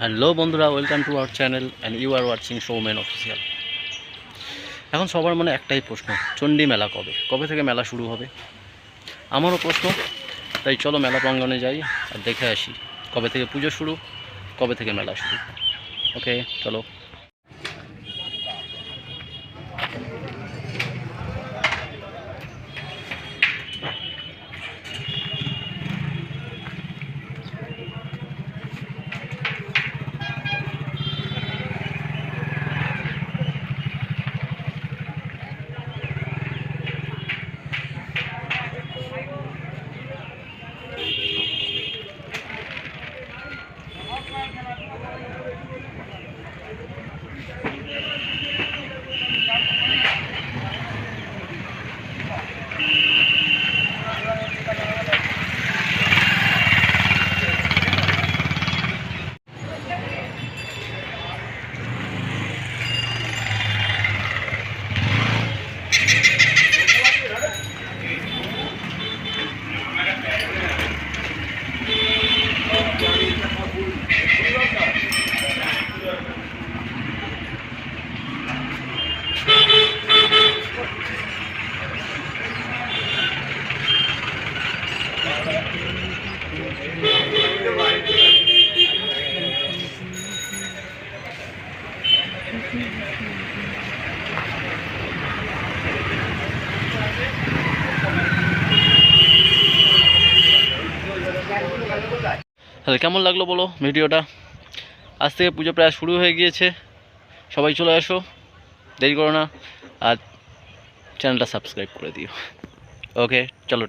Hello বন্ধুরা, welcome to our channel and you are watching Showman official. এখন সবার মনে একটাই প্রশ্ন, চণ্ডী মেলা কবে কবে থেকে মেলা শুরু হবে? আমারও প্রশ্ন, তাই চলো মেলা প্রাঙ্গণে যাই আর দেখে আসি কবে থেকে পুজো শুরু, কবে থেকে মেলা শুরু। ওকে চলো। তাহলে কেমন লাগলো বলো ভিডিওটা? আজ থেকে পুজো প্রায় শুরু হয়ে গিয়েছে, সবাই চলে আসো, দেরি করো না, আর চ্যানেলটা সাবস্ক্রাইব করে দিও। ওকে চলো।